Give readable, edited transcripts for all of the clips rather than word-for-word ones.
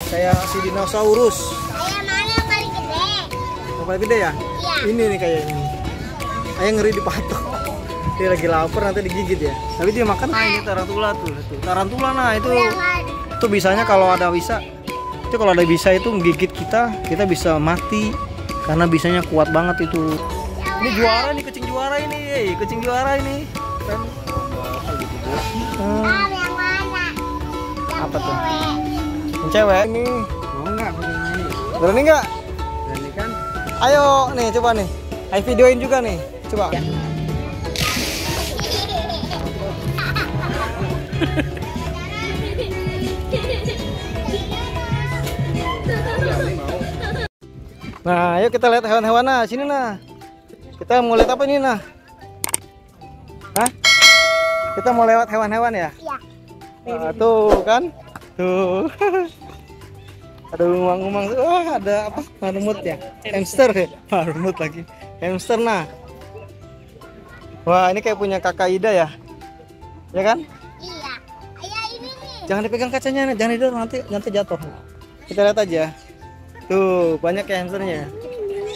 Kayak si dinosaurus. Ayah mana yang paling gede? Yang paling gede ya? Iya. Ini nih kayaknya. Ayah ngeri dipatok. Dia lagi lapar nanti digigit ya. Tapi dia makan. Nah ini tarantula tuh. Tarantula nah itu. Itu bisanya kalau ada bisa. Itu kalau ada bisa itu menggigit kita bisa mati. Karena bisanya kuat banget itu. Ini juara nih, kucing juara ini. Kucing juara ini. Kan. Yang mana? Apa tuh? Yang cewek ini. Mau nggak ini? Berani nggak? Berani kan? Ayo nih coba nih. Ayo videoin juga nih. Coba. Nah, ayo kita lihat hewan-hewan nah, sini nah. Kita mau lihat apa ini nah? Hah? Kita mau lewat hewan-hewan ya? Iya. Tuh kan? Tuh. Ada umang-umang. Wah, ada apa? Marmut ya? Hamster ya? Marmut lagi. Hamster nah. Wah, ini kayak punya Kakak Ida ya? Ya kan? Iya. Ayah ini nih. Jangan dipegang kacanya, jangan didorong nanti jatuh. Kita lihat aja. Tuh, banyak ya hamsternya.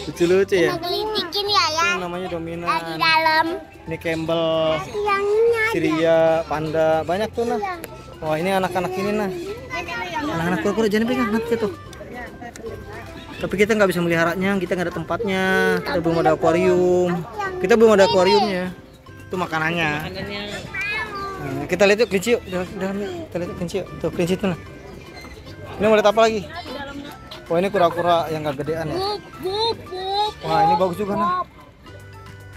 Lucu-lucu ya. Gelitikin ya ya. Ini namanya dominan. Di dalam. Ini Campbell, Yang Syria, panda, banyak tuh nah. Wah, ini anak-anak ini nah. Anak-anak kura-kura jangan pegang nanti tuh. Tapi kita nggak bisa meliharanya, kita nggak ada tempatnya. Kita belum ada akuarium. Kita belum ada akuariumnya. Itu makanannya. Nah, kita lihat yuk kelinci yuk. Kita lihat kelinci yuk. Tuh kelinci itu nah. Ini mau lihat apa lagi? Wah, ini kura-kura yang nggak gedean ya. Wah, ini bagus juga nah.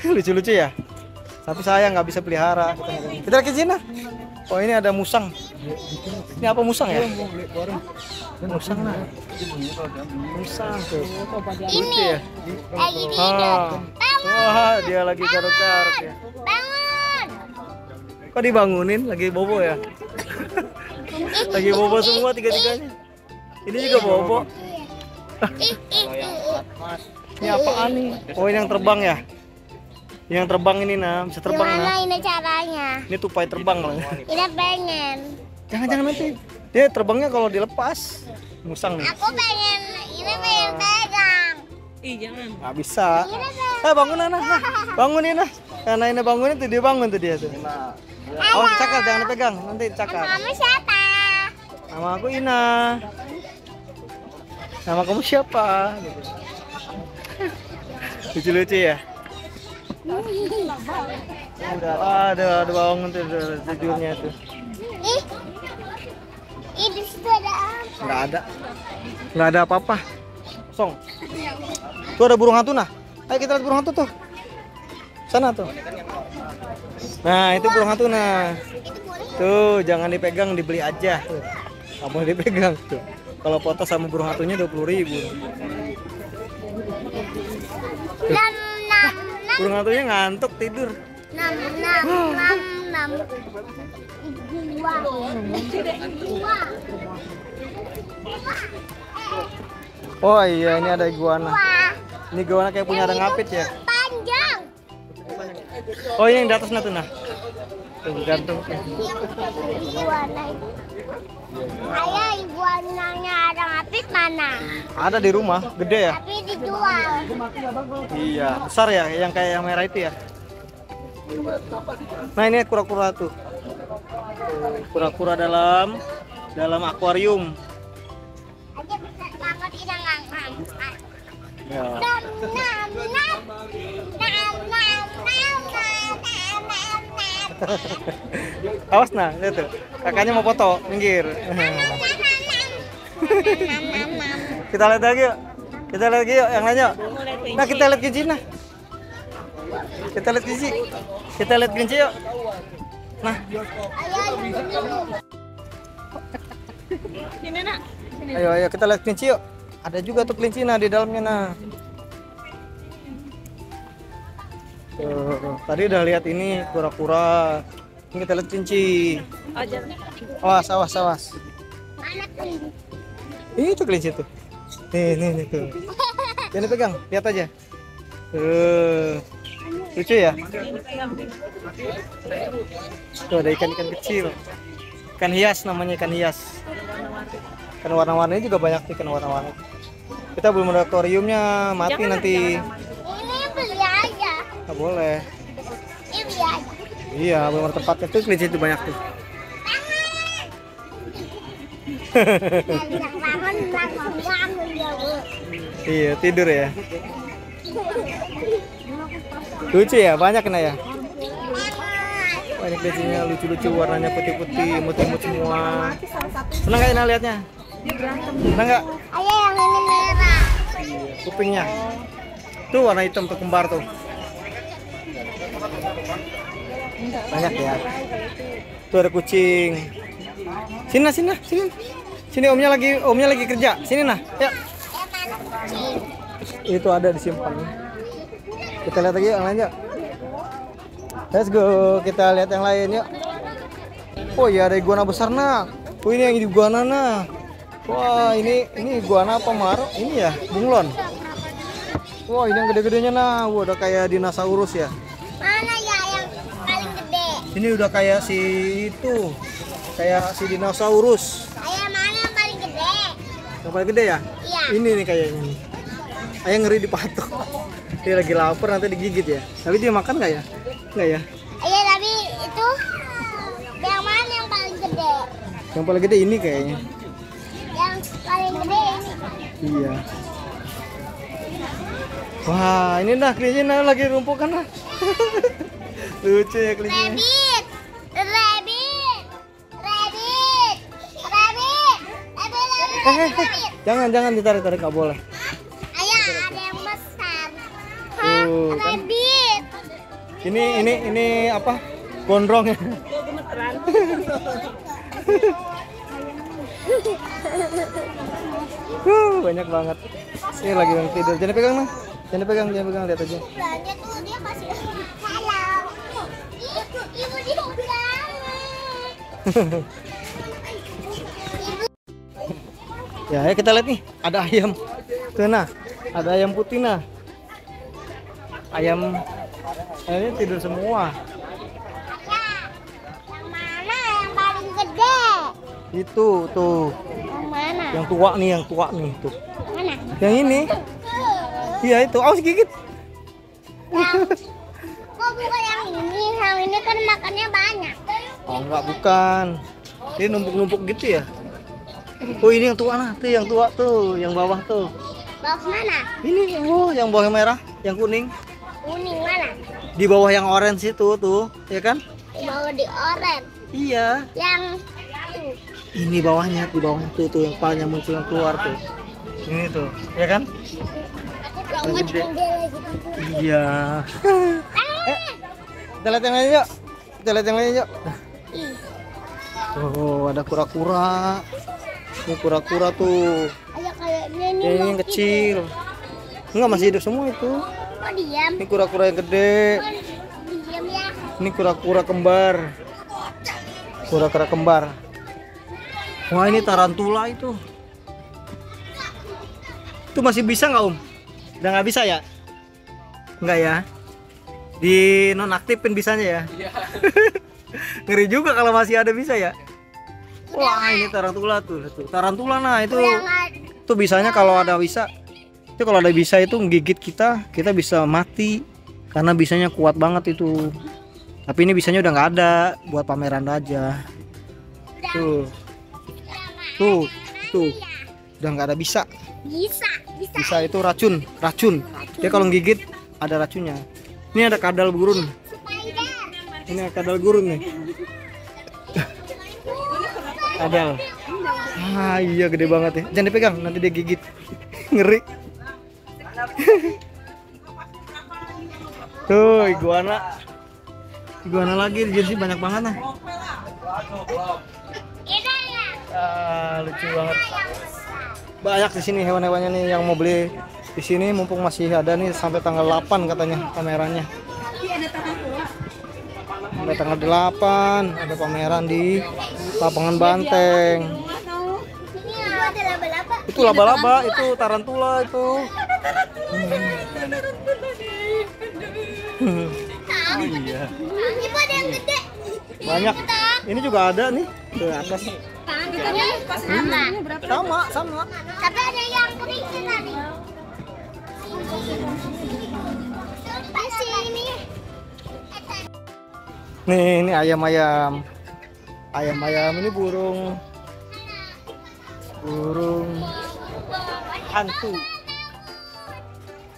Lucu-lucu ya. Tapi saya nggak bisa pelihara. Kita lihat kelinci nah. Oh, ini ada musang. Ini apa musang ya? Musang nah. Musang tuh. Lucu ya. lagi Ah. Wah, dia lagi garuk-garuk ya. Bangun. Kok dibangunin? Lagi bobo ya? Lagi bobo semua tiga-tiganya. Ini juga bobo. Ini apaan nih? Oh, ini yang terbang ya? Yang terbang ini nah, bisa terbang Gimana nah. ini caranya? Ini tupai terbang loh. Kita pengen. Jangan nanti. Dia terbangnya kalau dilepas. Musang nih. Aku pengen. Ini pengen pegang. Ih, jangan. Nggak bisa. Bangun nah. Bangunin nah. Karena ini bangunin tuh dia bangun tuh dia tuh. Oh, cakar jangan dipegang, nanti cakar. Kamu siapa? Nama aku Ina. Nama kamu siapa? Lucu-lucu ya. Udah bangun tuh tidurnya tuh. Ih, di situ ada apa? Nggak ada apa-apa. Kosong. Tuh ada burung hantu nah. Ayo kita lihat burung hantu tuh. Sana tuh. Nah, itu burung hantu nah. Tuh, jangan dipegang, dibeli aja. Tuh. Nggak boleh dipegang tuh. Kalau foto sama burung hantunya 20.000. Nam. Burung hantunya ngantuk tidur. Nam. Gua. Oh iya, ini ada iguana. Wah, Ini iguana kayak punya ada ngapit ya. panjang. Oh, ini yang di atas nah tuh nah. Tuh gantung. Iguana itu. Ayah, iguananya ada ngapit mana? Ada di rumah, gede ya? Tapi dijual. Iya, besar ya, yang kayak yang merah itu ya. Nah, ini kura-kura tuh. Kura-kura dalam akuarium. Aja bisa banget ini ngangkang. Ya. Awas nah, lihat tuh. Kakaknya mau foto, minggir. Kita lihat lagi yuk. Kita lihat lagi yuk, yang lain yuk. Nah, kita lihat kelinci nah. Kita lihat kelinci. Kita lihat kelinci yuk. Nah, Sini, Nak. ayo kita lihat kelinci yuk. Ada juga tuh kelinci nah di dalamnya nah. Tuh, tadi udah lihat ini kura-kura. Ini kita lihat kelinci. Awas. Ini tuh kelinci tuh. Nih tuh. Jangan pegang, lihat aja. Lucu ya. Tuh ada ikan-ikan kecil. Ikan hias namanya, ikan hias. Ikan warna-warni juga banyak nih, ikan warna-warni. Kita belum ada akuariumnya, mati nanti. Ini beli aja. Nggak boleh. Ini beli aja. Iya, belum ada tempatnya tuh, kelinci itu banyak tuh. Bangun ya, Bu. Iya, tidur ya. Lucu ya, banyak kena ya. Wah, ini kelincinya lucu-lucu, warnanya putih-putih, imut-imut semua. Senang nggak Ina lihatnya? Senang nggak? Ayah yang ini merah. Kupingnya. Tuh warna hitam tuh, kembar tuh. Banyak ya. Tuh ada kucing. Sini, sini, sini. Sini omnya lagi kerja. Sini nah. Ya. Itu ada disimpan. Kita lihat lagi yang lain yuk. Let's go. Kita lihat yang lain yuk. Oh iya, ada iguana besar nah. Oh ini yang iguana nah. Wah, ini iguana apa Mar? Ini ya, bunglon. Wah, ini yang gede-gedenya nah. Wah, udah kayak dinosaurus ya. Mana ya yang paling gede? Ini udah kayak si itu. Kayak si dinosaurus. Ayah mana yang paling gede? Yang paling gede ya? Iya. Ini nih kayaknya nih. Ayah ngeri dipatok. Dia lagi lapar nanti digigit ya. Tapi dia makan nggak ya? Nggak ya? Ayah tapi itu yang mana yang paling gede? Yang paling gede ini kayaknya. Yang paling gede ini. Iya. Wah, ini dah kelincinya lagi rumpukan lah. Lucu ya kelincinya. Rabbit, rabbit, rabbit, rabbit, rabbit. Jangan ditarik-tarik, nggak boleh. Ayah ada yang besar. Tuh, kan? Rabbit. Ini apa? Gondrong ya. Banyak banget. Ini lagi yang tidur. Jangan pegang nah. Jangan pegang, lihat aja. Belanja tuh dia kasih. Halo. Ibu di hutan. Ya, ayo kita lihat nih. Ada ayam. Tuh nah. Ada ayam putih nah. Ayam ini tidur semua. Yang mana yang paling gede? Itu tuh. Yang mana? Yang tua nih tuh. Mana? Yang ini. Iya itu. Awas gigit. Kok bukan yang ini? Yang ini kan makannya banyak. Oh enggak, bukan. Ini numpuk-numpuk gitu ya. Oh ini yang tua nah, tuh yang tua tuh, yang bawah tuh. Bawah mana? Ini oh yang bawah yang merah, yang kuning. Kuning mana? Di bawah yang orange itu tuh, ya kan? Bawah di oranye. Iya. Yang Ini bawahnya, di bawah tuh yang palanya muncul yang keluar tuh. Ini tuh, ya kan? yang gede. gede lagi. Iya. Kita lihat yang lain yuk. Oh, ada kura-kura. Ini kura-kura tuh. Ayah kayaknya ini Ini yang kecil. Enggak, masih hidup semua itu. kok diam? Ini kura-kura yang gede. Diam ya. Ini kura-kura kembar. Kura-kura kembar. Wah, ini tarantula itu. Itu masih bisa nggak, Om? Udah nggak bisa ya? Nggak ya? Dinonaktifin bisanya ya? Ngeri juga kalau masih ada bisa ya? Wah, ini tarantula tuh. Tarantula nah itu. Udah nggak. Itu bisanya kalau ada bisa. Itu kalau ada bisa itu menggigit kita bisa mati karena bisanya kuat banget itu. Tapi ini bisanya udah nggak ada, buat pameran aja. Tuh, udah nggak ada bisa. Bisa itu racun. Dia kalau gigit ada racunnya. Ini ada kadal gurun. Spider. Ini ada kadal gurun nih. Kadal. Ah iya gede banget ya. Jangan dipegang, nanti dia gigit. Ngeri. Tuh iguana. Iguana lagi di sini banyak banget nah. Ini ya. Lucu banget. Banyak di sini hewan-hewannya nih yang mau beli di sini mumpung masih ada nih sampai tanggal 8 katanya pamerannya. Sampai tanggal 8 ada pameran di lapangan Banteng. Ini ada laba-laba. Itu laba-laba, itu tarantula itu. Oh iya. Ibu ada yang gede. Banyak. Ini juga ada nih ke atas. Sama. Tapi ada yang keriting tadi. Di sini. Nih, ini ayam-ayam. Ayam-ayam ini burung hantu.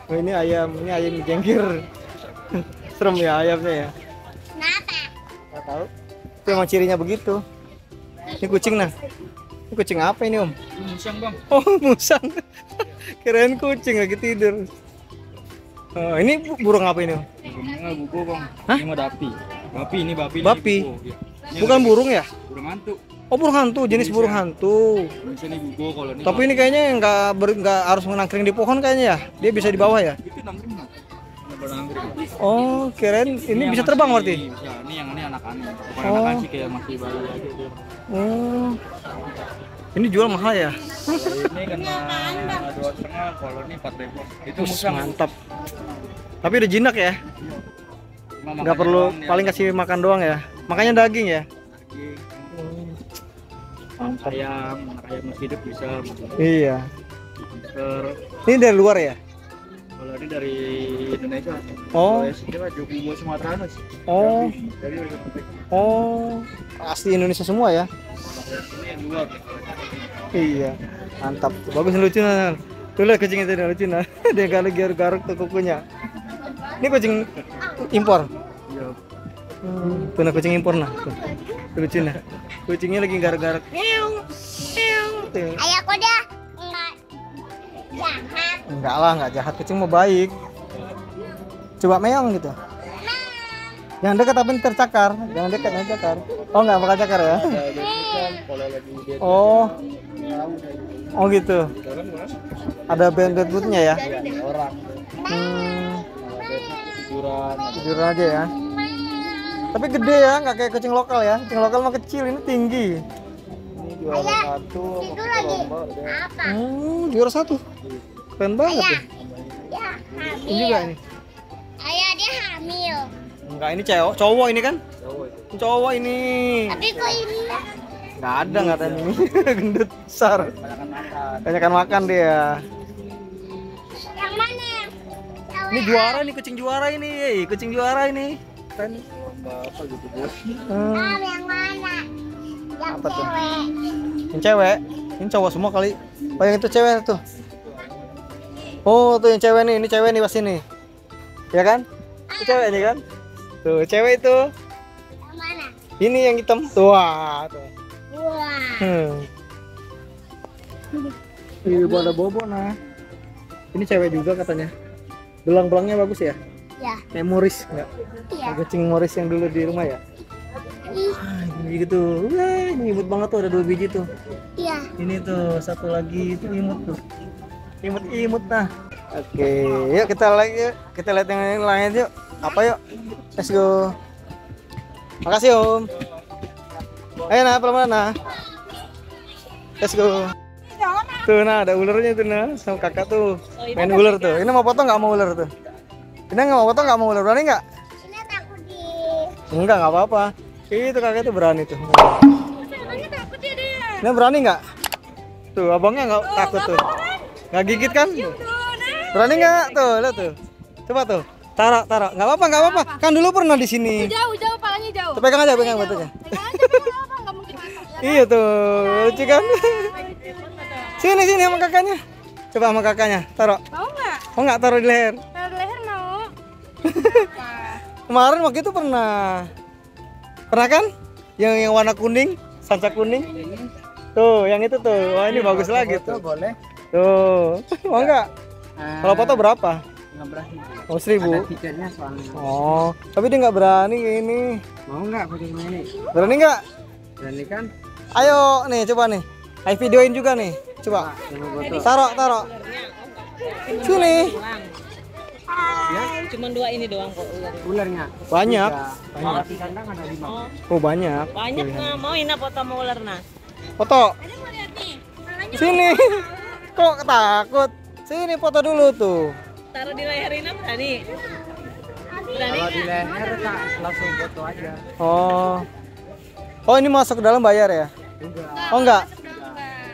Oh, ini ayam jengkir. Serem ya ayamnya ya. Kenapa? Nggak tahu. Itu emang cirinya begitu. Ini kucing nah. Ini kucing apa ini om? Musang bang. Oh musang. Keren kucing lagi tidur. Oh, ini burung apa ini om? Burungnya bubo bang. Hah? Ini mah dapi. Bapi. Bapi? Bubo, ya. Ini Bukan burung ya? burung hantu. Oh burung hantu, jenis burung hantu. Bisa nih bubo kalau ini. Tapi ini kayaknya nggak harus menangkring di pohon kayaknya ya. Dia bisa di bawah ya. itu nangkring nggak? Nangkring. Oh keren. Ini bisa yang terbang masih- berarti? Bisa. Ini yang ini anak-anak. Bukan Oh. anak-anak sih kayak masih bayi aja dia. Oh. Ini jual mahal ya? Ini kena 2,5, kalau ini 4.000. Itu Us, musang. mantap. Tapi udah jinak ya? Cuma Nggak makannya perlu, doang dia. paling kasih makan doang ya? Makanya daging ya? Daging. Mantap. Ayam masih hidup bisa. Iya. Ter Ini dari luar ya? kalau ini dari Indonesia. Oh. Itu mah Jomblo Sumatera sih. Oh. Dari Oh. Asli Indonesia semua ya? ini yang luar. Iya. Mantap. Bagus lucu nah. Tuh lihat kucing itu lucu nah. Dia garuk-garuk tuh kukunya. Ini kucing impor. Iya. Tuh nah kucing impor nah. Tuh. Lucu nah. Kucingnya lagi garuk-garuk. Tuh. Ayahku dia enggak jahat. Enggak lah, enggak jahat. Kucing mau baik. Coba meong gitu. Jangan dekat tapi tercakar. Jangan dekat nanti cakar. Oh enggak bakal cakar ya? Kalau lagi dia Oh. Oh gitu. Ada band-bandnya ya? orang tiduran. Tidur aja ya. Tapi gede ya, nggak kayak kucing lokal ya. Kucing lokal mah kecil, ini tinggi. Ini juara satu. Itu lagi apa? Juara satu. Keren banget ya. Ya, Ini juga ini. Ayah dia hamil. Enggak, ini cowok ini kan? Ini cowok ini. Tapi kok ini Nggak ada ini. Gendut besar. Banyakan makan dia. yang mana? Ini juara nih, kucing juara ini. Kucing juara ini. Keren. Apa gitu bos? Yang mana? Yang Apa tuh? cewek. Yang cewek. Ini cowok semua kali. Oh yang itu cewek tuh. Oh tuh yang cewek nih. Ini cewek nih pas ini. Ya kan? Itu cewek nih kan? Tuh cewek itu. Yang mana? Ini yang hitam. Tuh. Wah, tuh. Wah. Ini ada bobo nah. Ini cewek juga katanya. Belang-belangnya bagus ya? Ya. Kayak Morris enggak? Iya. Kayak kucing Morris yang dulu di rumah ya? Ih, Ini gitu. Wah, ini imut banget tuh, ada 2 biji tuh. iya. Ini tuh satu lagi itu imut tuh. Imut nah. Oke, yuk kita lihat yang lain yuk. Apa yuk? Let's go. Makasih Om. Ayo nah, pelan-pelan nah. Let's go. Tuh nah, ada ularnya tuh nah, sama kakak tuh. Main ular tuh. Ini mau potong nggak mau ular tuh? Ini nggak mau potong nggak mau ular, berani nggak? Ini takut di. Enggak, nggak apa-apa. Itu kakak tuh berani tuh. Emangnya takut ya dia? Ini berani nggak? Tuh abangnya nggak takut tuh. Nggak gigit kan? Berani nggak? Tuh, lihat tuh. Coba tuh. Taruh. Nggak apa-apa. Kan dulu pernah di sini. Jauh, palanya jauh. Tuh, pegang aja batunya. Nggak mungkin masuk. Iya tuh, lucu kan? Sini sama kakaknya. Coba sama kakaknya, taruh. Mau nggak? Oh nggak taruh di leher. Kalau di leher mau. Kemarin waktu itu pernah kan? Yang warna kuning, sanca kuning. Tuh, yang itu tuh. Wah ini bagus lagi tuh. Boleh. Tuh, mau nggak? Kalau foto berapa? 15.000. Oh 1.000. Ada tiketnya soalnya. Oh, tapi dia nggak berani kayak ini. Mau nggak pakai ini? Berani nggak? Berani kan? Ayo nih, coba nih. Ayo videoin juga nih. Coba. Sama foto. Taruh. Sini. Cuman 2 ini doang kok ular. Ularnya. Banyak. Kalau di kandang ada 5. Oh banyak. Banyak nggak mau ini foto sama ular nah. Foto. Sini. Kok takut? Sini foto dulu tuh. Taruh di leher ini berani. Berani Kalau di nggak? leher kak langsung foto aja. Oh. Oh, ini masuk ke dalam bayar ya? Oh, enggak.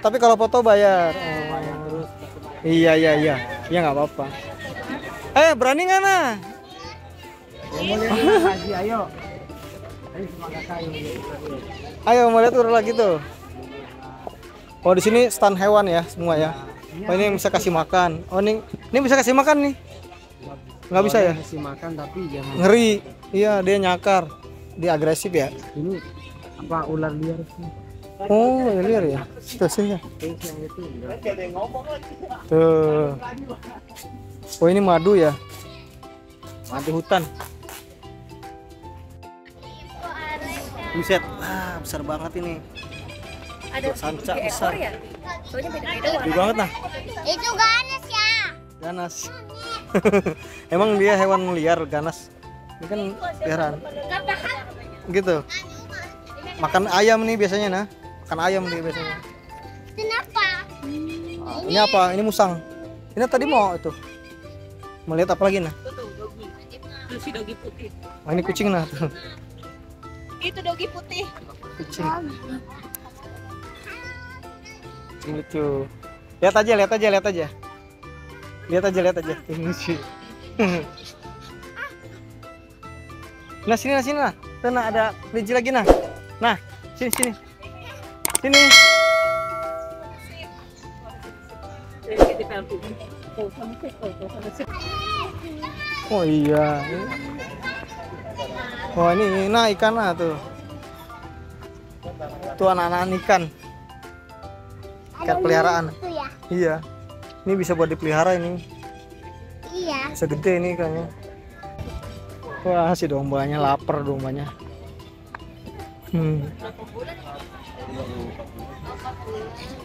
Tapi kalau foto bayar. Oh. Iya. Iya nggak apa-apa. Berani nggak nah? Ayo. Ayo mau lihat ular lagi tuh. Oh, di sini stand hewan ya semua ya. Oh, ini bisa kasih makan. Oh, ini bisa kasih makan nih. Nggak bisa ya? Kasih makan tapi jangan. Ngeri. Iya, dia nyakar. Dia agresif ya. Ini apa ular liar sih? Oh, liar ya. Tuh sini. Yang itu enggak. Tuh. Oh, ini madu ya. Madu hutan. Buset, besar banget ini. Ada sanca tiga besar. ekor ya? Soalnya beda-beda warna. Gede banget nah. Itu ganas ya. Ganas. Emang dia hewan liar ganas. Ini kan peliharaan. Gitu. Makan ayam nih biasanya nah. Makan ayam nih biasanya. Kenapa? Ini apa? Ini musang. Ini tadi mau itu. Mau lihat apa lagi nah? Itu si dogi putih. Oh, ini kucing nah tuh. Itu dogi putih. Kucing. Kucing lucu. Lihat aja. Lihat aja. Ini lucu. Nah sini nah. Tuh nah ada kelinci lagi nah. Nah, sini. Oh iya. Oh ini nah ikan lah tuh. Tuh anak-anak ikan. Ikan peliharaan. Itu ya. Iya. Ini bisa buat dipelihara ini. Iya. Bisa gede nih ikannya. Wah, si dombanya lapar dombanya.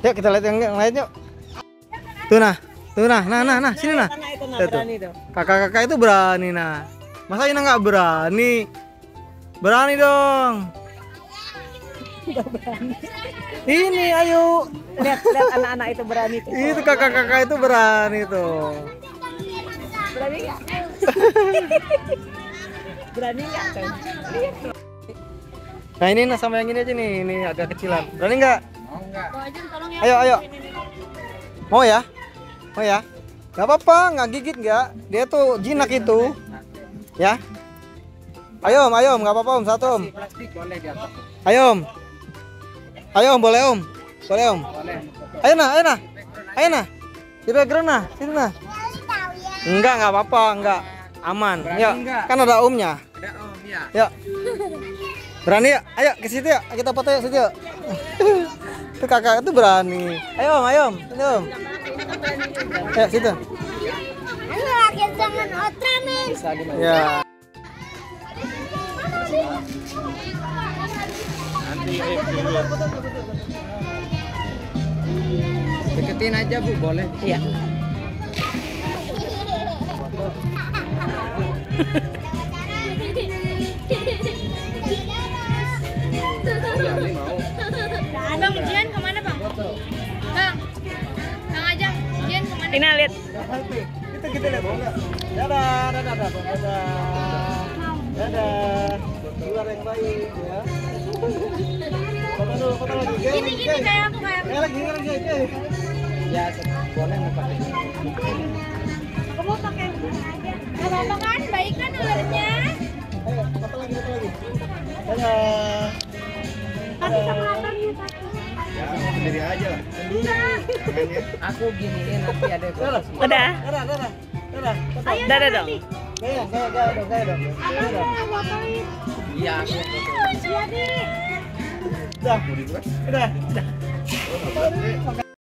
Yuk kita lihat yang lain yuk. Tuh nah, sini nah. Itu nah Tuh. berani tuh. Kakak-kakak itu berani nah. Masa Ina nggak berani? Berani dong. Ini ayo. Lihat anak-anak itu berani tuh. Itu kakak-kakak itu berani tuh. Berani nggak? Berani nggak tuh? Nah ini nah sama yang ini aja nih, ini agak kecilan. Berani nggak? Mau enggak? Ayo. Mau ya? Gak apa-apa, nggak gigit nggak. Dia tuh jinak itu. Ya. Ayo, nggak apa-apa om, satu om. Plastik boleh di atas. Ayo om, boleh om. Boleh. Ayo nah. Di background nah, sini nah. Enggak apa-apa, enggak. Aman. Berani Yuk, enggak? kan ada omnya. Ada om ya. Yuk. Berani ya? Ayo ke situ ya. Kita foto yuk situ yuk. Itu kakak itu berani. Ayo om. Sini om. Ayo situ. Ayo kita jangan Ultraman. Bisa di mana? Ya. Nanti deketin aja Bu, boleh? Iya. Berani mau. Bang, Jian kemana bang? Bang Ajang, Jian kemana? Ina lihat. Itu kita lihat enggak? Dadah. Keluar yang baik ya. Foto lagi. Gini kayak aku kayak. Lagi. Ya, boleh mau pakai. Aku mau pakai aja. Gak apa-apa kan, baik kan ularnya. Ayo, foto lagi. Dadah. Tapi sama atas nih. Ya, sendiri aja lah. Jangan ya. Aku giniin nanti ada evaluasi. Udah. Dadah. Dadah dong. Gaya dong. Abang mau fotoin. Iya, aku yang foto. Iya nih. Udah.